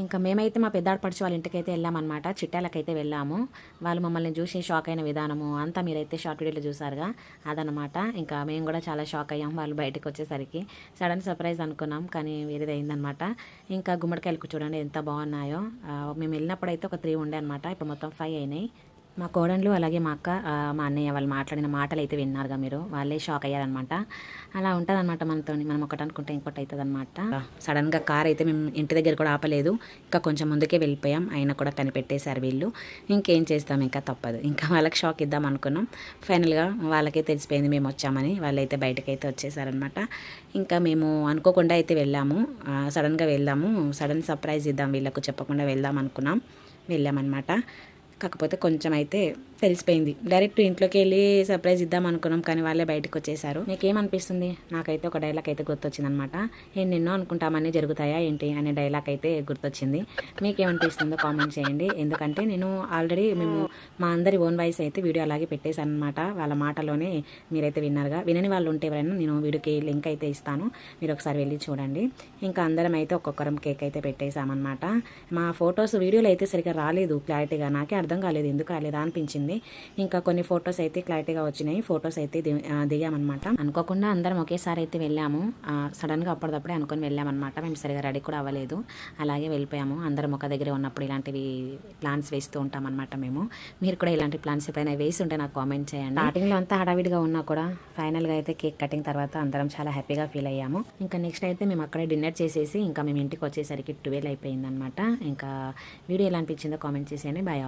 ఇంకా మేమైతే మా పెద్దాడపడిచి వాళ్ళ ఇంటికైతే వెళ్ళామన్నమాట. చిట్టాలకైతే వెళ్ళాము. వాళ్ళు మమ్మల్ని చూసి షాక్ అయిన విధానము అంతా మీరైతే షార్ట్ వీడియోలో చూసారుగా, అదనమాట. ఇంకా మేము కూడా చాలా షాక్ అయ్యాం వాళ్ళు బయటకు వచ్చేసరికి. సడన్ సర్ప్రైజ్ అనుకున్నాం, కానీ వేరేది అయిందనమాట. ఇంకా గుమ్మడికాయలకు చూడండి ఎంత బాగున్నాయో. మేము వెళ్ళినప్పుడైతే ఒక 3 ఉండే అనమాట, ఇప్పుడు మొత్తం 5 అయినాయి. మా కోడళ్ళు అలాగే మా అక్క, మా అన్నయ్య వాళ్ళు మాట్లాడిన మాటలు అయితే విన్నారుగా మీరు, వాళ్ళే షాక్ అయ్యారనమాట. అలా ఉంటుంది అనమాట మనతో, మనం ఒకటి అనుకుంటే ఇంకోటి అవుతుంది అనమాట. సడన్గా కార్ అయితే మేము ఇంటి దగ్గర కూడా ఆపలేదు, ఇంకా కొంచెం ముందుకే వెళ్ళిపోయాం. అయినా కూడా కనిపెట్టేశారు వీళ్ళు. ఇంకేం చేస్తాం, ఇంకా తప్పదు, ఇంకా వాళ్ళకి షాక్ ఇద్దాం అనుకున్నాం. ఫైనల్గా వాళ్ళకే తెలిసిపోయింది మేము వచ్చామని. వాళ్ళైతే బయటకైతే వచ్చేసారనమాట. ఇంకా మేము అనుకోకుండా అయితే వెళ్ళాము, సడన్గా వెళ్దాము, సడన్ సర్ప్రైజ్ ఇద్దాం వీళ్ళకు చెప్పకుండా వెళ్దాం అనుకున్నాం. వెళ్ళామన్నమాట. కాకపోతే కొంచెం అయితే తెలిసిపోయింది. డైరెక్ట్ ఇంట్లోకి వెళ్ళి సర్ప్రైజ్ ఇద్దాం అనుకున్నాం, కానీ వాళ్ళే బయటకు వచ్చేసారు. మీకేమనిపిస్తుంది? నాకైతే ఒక డైలాగ్ అయితే గుర్తొచ్చింది అనమాట. ఎన్నెన్నో అనుకుంటామని జరుగుతాయా ఏంటి అనే డైలాగ్ అయితే గుర్తొచ్చింది. మీకేమనిపిస్తుందో కామెంట్ చేయండి. ఎందుకంటే నేను ఆల్రెడీ మా అందరి ఓన్ వాయిస్ అయితే వీడియో అలాగే పెట్టేశాను అనమాట. వాళ్ళ మాటలోనే మీరైతే విన్నారుగా. వినని వాళ్ళు ఉంటే ఎవరైనా నేను వీడియోకి లింక్ అయితే ఇస్తాను, మీరు ఒకసారి వెళ్ళి చూడండి. ఇంకా అందరం అయితే ఒక్కొక్కరం కేక్ అయితే పెట్టేశామన్నమాట. మా ఫొటోస్ వీడియోలో అయితే సరిగ్గా రాలేదు క్లారిటీగా, నాకే అర్థం కాలేదు ఎందుకు రాలేదా అనిపించింది. ఇంకా కొన్ని ఫొటోస్ అయితే క్లారిటీగా వచ్చినాయి. ఫొటోస్ అయితే దిగామన్నమాట. అనుకోకుండా అందరం ఒకేసారి అయితే వెళ్ళాము. సడన్గా అప్పటిదప్పుడే అనుకొని వెళ్ళామన్నమాట. మేము సరిగా రెడీ కూడా అవ్వలేదు, అలాగే వెళ్ళిపోయాము. అందరం ఒక దగ్గర ఉన్నప్పుడు ఇలాంటివి ప్లాన్స్ వేస్తూ ఉంటాం అనమాట మేము. మీరు కూడా ఇలాంటి ప్లాన్స్ ఎప్పుడైనా వేసి ఉంటే నాకు కామెంట్ చేయండి. స్టార్టింగ్లో అంతా హడావిడిగా ఉన్నా కూడా ఫైనల్గా అయితే కేక్ కటింగ్ తర్వాత అందరం చాలా హ్యాపీగా ఫీల్ అయ్యాము. ఇంకా నెక్స్ట్ అయితే మేము అక్కడే డిన్నర్ చేసేసి ఇంకా మేము ఇంటికి వచ్చేసరికి 12 అయిపోయింది అనమాట. ఇంకా వీడియో ఎలా అనిపించిందో కామెంట్ చేసేయండి. బాయ్.